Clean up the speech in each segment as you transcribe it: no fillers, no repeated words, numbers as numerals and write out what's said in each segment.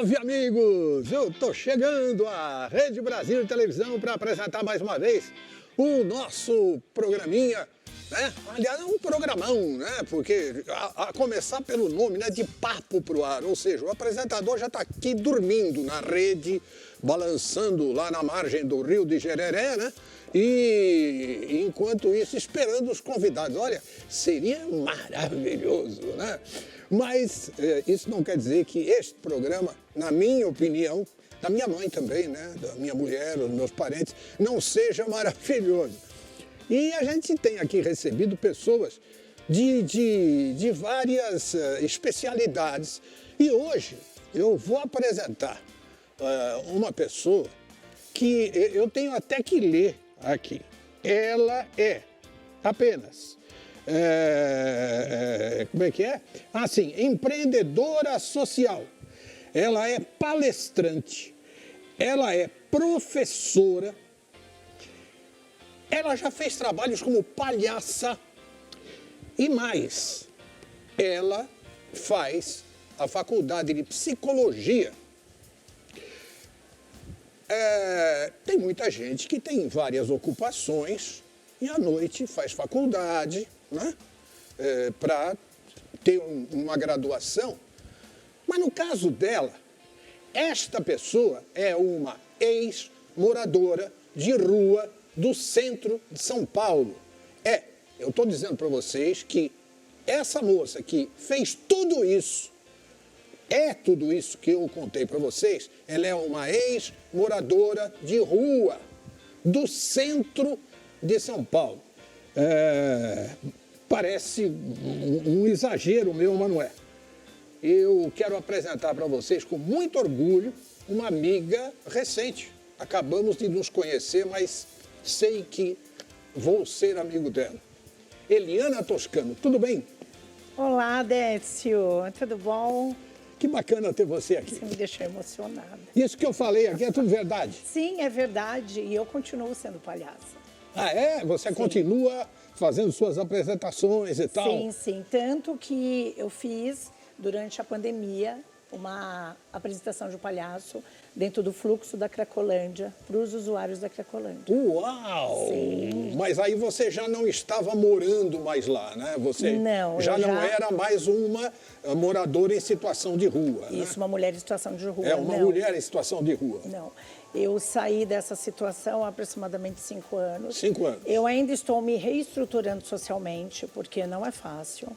Salve, amigos! Eu tô chegando à Rede Brasil de Televisão para apresentar mais uma vez o nosso programinha, né? Aliás, é um programão, né? Porque a começar pelo nome, né? De papo pro ar, ou seja, o apresentador já tá aqui dormindo na rede, balançando lá na margem do Rio de Jereré, né? E enquanto isso, esperando os convidados. Olha, seria maravilhoso, né? Mas isso não quer dizer que este programa, na minha opinião, da minha mãe também, né? Da minha mulher, dos meus parentes, não seja maravilhoso. E a gente tem aqui recebido pessoas de várias especialidades. E hoje eu vou apresentar uma pessoa que eu tenho até que ler aqui. Ela é apenas... como é que é? Ah, sim, empreendedora social. Ela é palestrante, ela é professora, ela já fez trabalhos como palhaça e mais, ela faz a faculdade de psicologia. Tem muita gente que tem várias ocupações e à noite faz faculdade, né? Para ter uma graduação. Mas no caso dela, esta pessoa é uma ex-moradora de rua do centro de São Paulo. Eu estou dizendo para vocês que essa moça que fez tudo isso, tudo isso que eu contei para vocês, ela é uma ex-moradora de rua do centro de São Paulo. Parece um exagero meu, mas não é. Eu quero apresentar para vocês com muito orgulho uma amiga recente. Acabamos de nos conhecer, mas sei que vou ser amigo dela. Eliana Toscano, tudo bem? Olá, Décio, tudo bom? Que bacana ter você aqui. Você me deixou emocionada. Isso que eu falei aqui é tudo verdade? Sim, é verdade, e eu continuo sendo palhaça. Ah, é? Você Sim. Continua fazendo suas apresentações e tal? Sim, sim. Tanto que eu fiz, durante a pandemia, uma apresentação de um palhaço dentro do fluxo da Cracolândia, para os usuários da Cracolândia. Uau! Sim. Mas aí você já não estava morando mais lá, né? Você não, já não era mais uma moradora em situação de rua, Isso, né? uma mulher em situação de rua. Uma mulher em situação de rua. Não. Eu saí dessa situação há aproximadamente 5 anos. 5 anos. Eu ainda estou me reestruturando socialmente, porque não é fácil.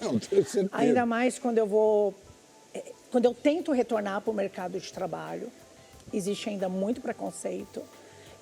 Não, tenho certeza. Ainda mais quando eu tento retornar para o mercado de trabalho, existe ainda muito preconceito.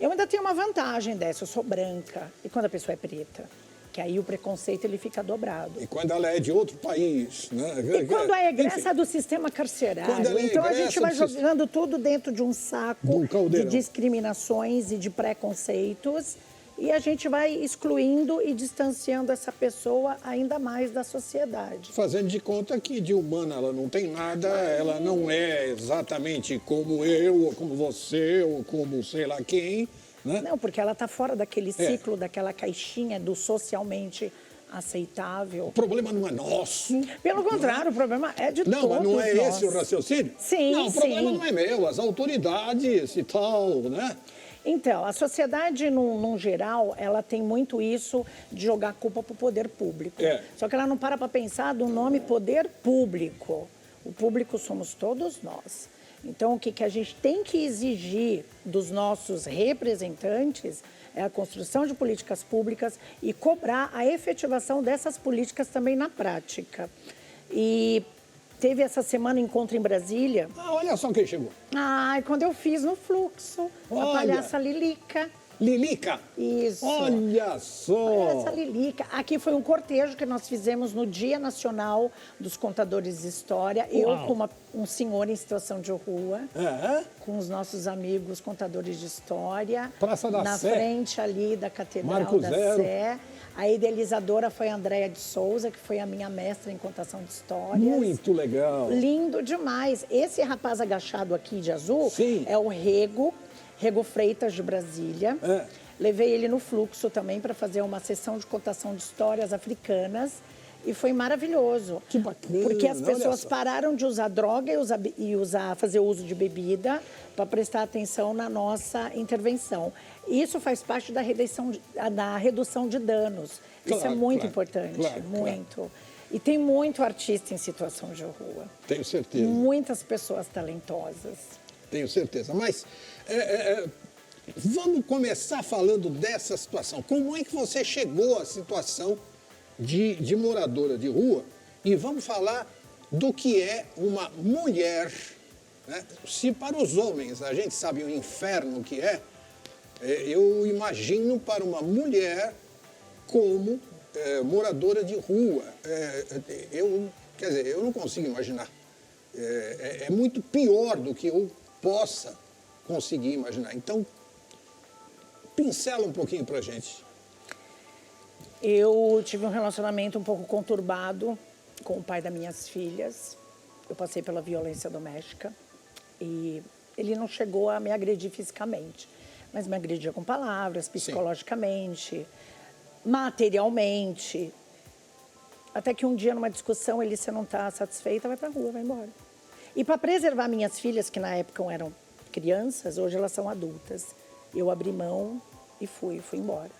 Eu ainda tenho uma vantagem dessa, eu sou branca. E quando a pessoa é preta? Que aí o preconceito ele fica dobrado. E quando ela é de outro país, né? E quando é egressa do sistema carcerário. Então a gente vai jogando tudo dentro de um saco de discriminações e de preconceitos. E a gente vai excluindo e distanciando essa pessoa ainda mais da sociedade. Fazendo de conta que de humana ela não tem nada, ela não é exatamente como eu, ou como você, ou como sei lá quem, né? Não, porque ela está fora daquele ciclo, daquela caixinha do socialmente aceitável. O problema não é nosso. Pelo contrário, o problema é de todos nós. Não, mas não é nós. esse o raciocínio? Sim, não, o problema não é meu, as autoridades e tal, né? Então, a sociedade, num geral, ela tem muito isso de jogar culpa para o poder público. Só que ela não para pensar do nome poder público. O público somos todos nós. Então, o que a gente tem que exigir dos nossos representantes é a construção de políticas públicas e cobrar a efetivação dessas políticas também na prática. E teve essa semana encontro em Brasília. Ah, olha só quem chegou. Quando eu fiz no fluxo, a palhaça Lilica. Lilica? Isso. Olha só! Palhaça Lilica. Aqui foi um cortejo que nós fizemos no Dia Nacional dos Contadores de História. Uau. Eu com um senhor em situação de rua, com os nossos amigos contadores de história. Praça da na Sé. Frente ali da Catedral Marco da Zero. Sé. A idealizadora foi a Andréia de Souza, que foi a minha mestra em contação de histórias. Muito legal. Lindo demais. Esse rapaz agachado aqui de azul é o Rego Freitas de Brasília. Levei ele no fluxo também para fazer uma sessão de contação de histórias africanas. E foi maravilhoso. Que bacana. Porque as pessoas pararam de usar droga e fazer uso de bebida para prestar atenção na nossa intervenção. Isso faz parte da redução de danos. Claro, isso é muito claro, importante, claro, muito. Claro. E tem muito artista em situação de rua. Tenho certeza. Muitas pessoas talentosas. Tenho certeza. Mas vamos começar falando dessa situação. Como é que você chegou à situação de moradora de rua? E vamos falar do que é uma mulher. Né? Se para os homens a gente sabe o inferno que é, eu imagino para uma mulher como moradora de rua. Quer dizer, eu não consigo imaginar. É muito pior do que eu possa conseguir imaginar. Então, pincela um pouquinho pra gente. Eu tive um relacionamento um pouco conturbado com o pai das minhas filhas. Eu passei pela violência doméstica e ele não chegou a me agredir fisicamente, mas me agredia com palavras, psicologicamente, sim, materialmente. Até que um dia, numa discussão, ele, se não está satisfeita, vai para a rua, vai embora. E para preservar minhas filhas, que na época eram crianças, hoje elas são adultas, eu abri mão e fui embora.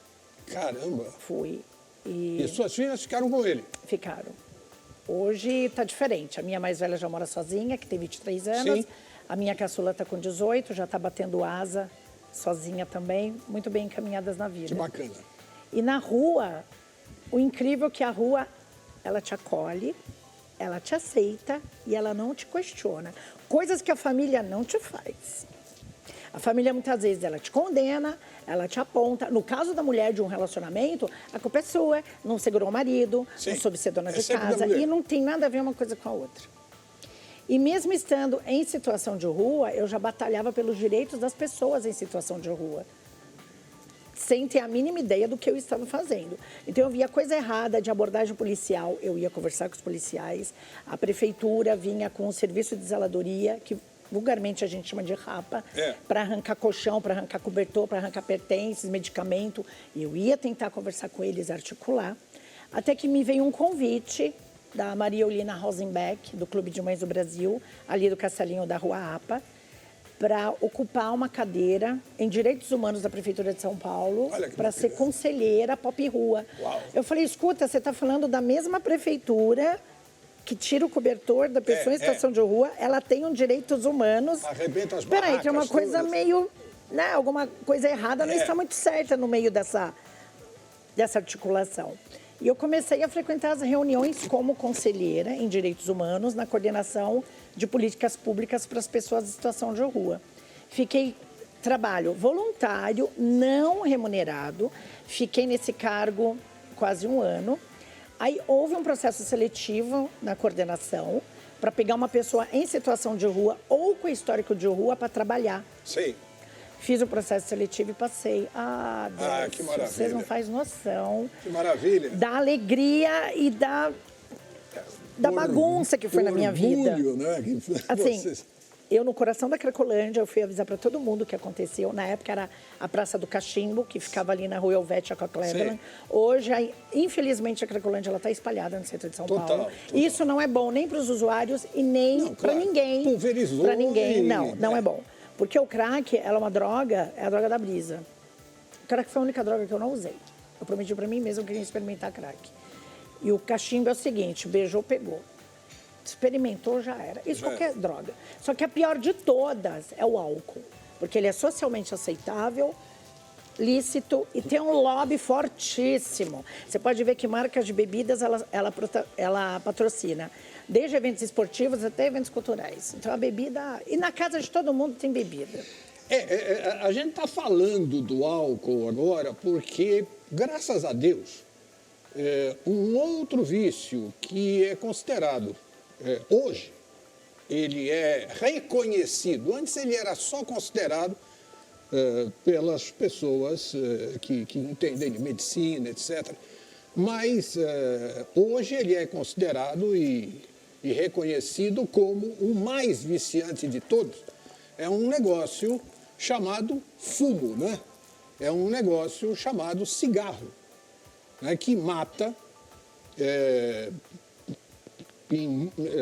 Caramba! Fui. E suas filhas ficaram com ele? Ficaram. Hoje está diferente. A minha mais velha já mora sozinha, que tem 23 anos. Sim. A minha caçula está com 18, já está batendo asa, sozinha também, muito bem encaminhadas na vida. Que bacana. E na rua, o incrível é que a rua, ela te acolhe, ela te aceita e ela não te questiona. Coisas que a família não te faz. A família, muitas vezes, ela te condena, ela te aponta. No caso da mulher de um relacionamento, a culpa é sua, não segurou o marido, sim, não soube ser dona de casa. E não tem nada a ver uma coisa com a outra. E mesmo estando em situação de rua, eu já batalhava pelos direitos das pessoas em situação de rua, sem ter a mínima ideia do que eu estava fazendo. Então, eu via coisa errada de abordagem policial, eu ia conversar com os policiais, a prefeitura vinha com o serviço de zeladoria, que vulgarmente a gente chama de rapa, para arrancar colchão, para arrancar cobertor, para arrancar pertences, medicamento. Eu ia tentar conversar com eles, articular, até que me veio um convite da Maria Eulina Rosenbeck, do Clube de Mães do Brasil, ali do Castelinho da Rua APA, para ocupar uma cadeira em Direitos Humanos da Prefeitura de São Paulo, para ser conselheira Pop Rua. Uau. Eu falei, escuta, você está falando da mesma prefeitura que tira o cobertor da pessoa em situação de rua, ela tem um direitos humanos. Arrebenta as barracas. Peraí, que é uma coisa meio, né, alguma coisa errada não está muito certa no meio dessa articulação. E eu comecei a frequentar as reuniões como conselheira em Direitos Humanos na coordenação de políticas públicas para as pessoas em situação de rua. Trabalho voluntário, não remunerado, fiquei nesse cargo quase um ano. Aí houve um processo seletivo na coordenação para pegar uma pessoa em situação de rua ou com histórico de rua para trabalhar. Sim. Fiz o processo seletivo e passei. Deus, que maravilha. Vocês não fazem noção. Que maravilha. Da alegria e da bagunça que foi na minha vida. Né? Assim, eu no coração da Cracolândia, eu fui avisar para todo mundo o que aconteceu. Na época era a Praça do Cachimbo, que ficava ali na Rua Helvétia com a Cleveland. Hoje, infelizmente, a Cracolândia está espalhada no centro de São Paulo. Total. Isso não é bom nem para os usuários e nem para ninguém. Pulverizou. Para ninguém, não é bom. Porque o crack, ela é uma droga, é a droga da brisa. O crack foi a única droga que eu não usei. Eu prometi para mim mesmo que eu ia experimentar crack. E o cachimbo é o seguinte, beijou, pegou. Experimentou, já era. Isso qualquer droga. Só que a pior de todas é o álcool. Porque ele é socialmente aceitável, lícito e tem um lobby fortíssimo. Você pode ver que marcas de bebidas ela patrocina. Desde eventos esportivos até eventos culturais. Então, a bebida... E na casa de todo mundo tem bebida. A gente está falando do álcool agora porque, graças a Deus, um outro vício que é considerado, hoje, ele é reconhecido. Antes ele era só considerado pelas pessoas que entendem de medicina, etc. Mas hoje ele é considerado e reconhecido como o mais viciante de todos. É um negócio chamado fumo, né? É um negócio chamado cigarro, né? Que mata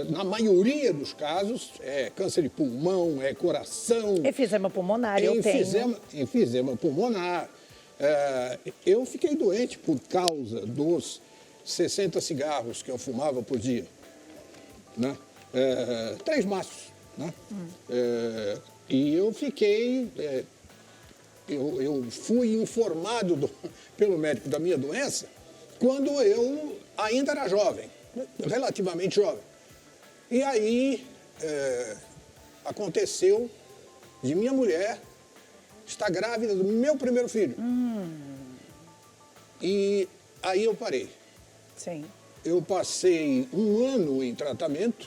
Na maioria dos casos, é câncer de pulmão, é coração. Enfisema pulmonar, eu tenho. Enfisema pulmonar. Eu fiquei doente por causa dos 60 cigarros que eu fumava por dia. Né? 3 maços. Né? E eu fiquei... Eu fui informado pelo médico da minha doença quando eu ainda era jovem, relativamente jovem. E aí aconteceu de minha mulher estar grávida do meu primeiro filho. E aí eu parei. Sim. Eu passei 1 ano em tratamento,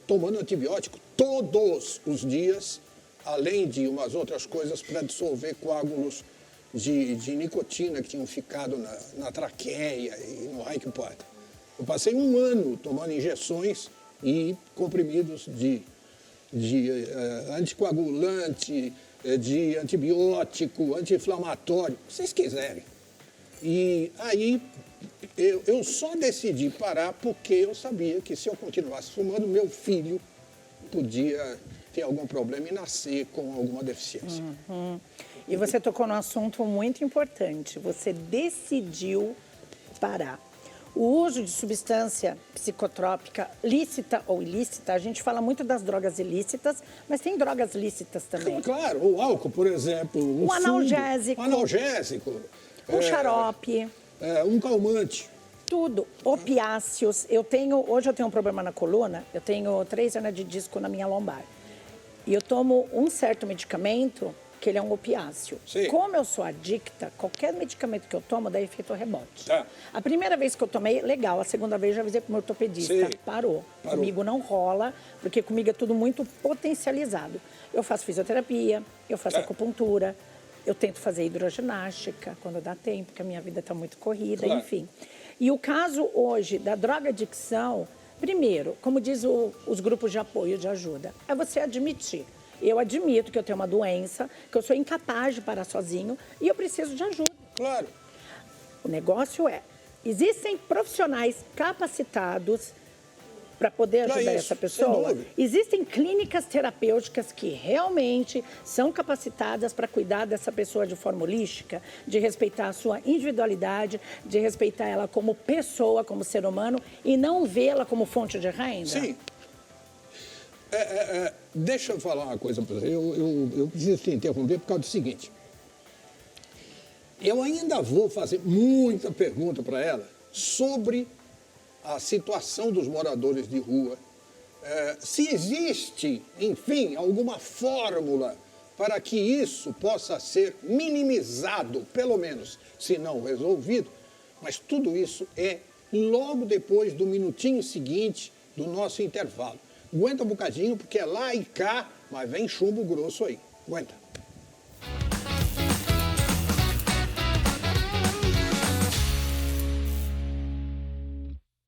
tomando antibiótico todos os dias, além de umas outras coisas para dissolver coágulos de nicotina que tinham ficado na traqueia e no raio que importa. Eu passei 1 ano tomando injeções e comprimidos de anticoagulante, de antibiótico, anti-inflamatório, se vocês quiserem. E aí eu só decidi parar porque eu sabia que se eu continuasse fumando, meu filho podia ter algum problema e nascer com alguma deficiência. E você tocou num assunto muito importante. Você decidiu parar. O uso de substância psicotrópica, lícita ou ilícita, a gente fala muito das drogas ilícitas, mas tem drogas lícitas também. Claro, o álcool, por exemplo. Um analgésico. Um xarope. Um calmante. Tudo. Opiáceos. Hoje eu tenho um problema na coluna, eu tenho 3 hernias de disco na minha lombar. E eu tomo um certo medicamento que ele é um opiáceo. Sim. Como eu sou adicta, qualquer medicamento que eu tomo dá efeito rebote. Tá. A primeira vez que eu tomei, legal. A segunda vez já avisei para o meu ortopedista. Sim. Parou. Comigo não rola, porque comigo é tudo muito potencializado. Eu faço fisioterapia, eu faço acupuntura, eu tento fazer hidroginástica quando dá tempo, porque a minha vida está muito corrida, enfim. E o caso hoje da drogadicção, primeiro, como diz os grupos de apoio, de ajuda, é você admitir. Eu admito que eu tenho uma doença, que eu sou incapaz de parar sozinho e eu preciso de ajuda. Claro. O negócio existem profissionais capacitados para poder ajudar essa pessoa. Existem clínicas terapêuticas que realmente são capacitadas para cuidar dessa pessoa de forma holística, de respeitar a sua individualidade, de respeitar ela como pessoa, como ser humano, e não vê-la como fonte de renda. Sim. Deixa eu falar uma coisa para você. Eu preciso te interromper por causa do seguinte. Eu ainda vou fazer muita pergunta para ela sobre a situação dos moradores de rua. Se existe, enfim, alguma fórmula para que isso possa ser minimizado, pelo menos, se não resolvido, mas tudo isso é logo depois do minutinho seguinte do nosso intervalo. Aguenta um bocadinho, porque é lá e cá, mas vem chumbo grosso aí. Aguenta.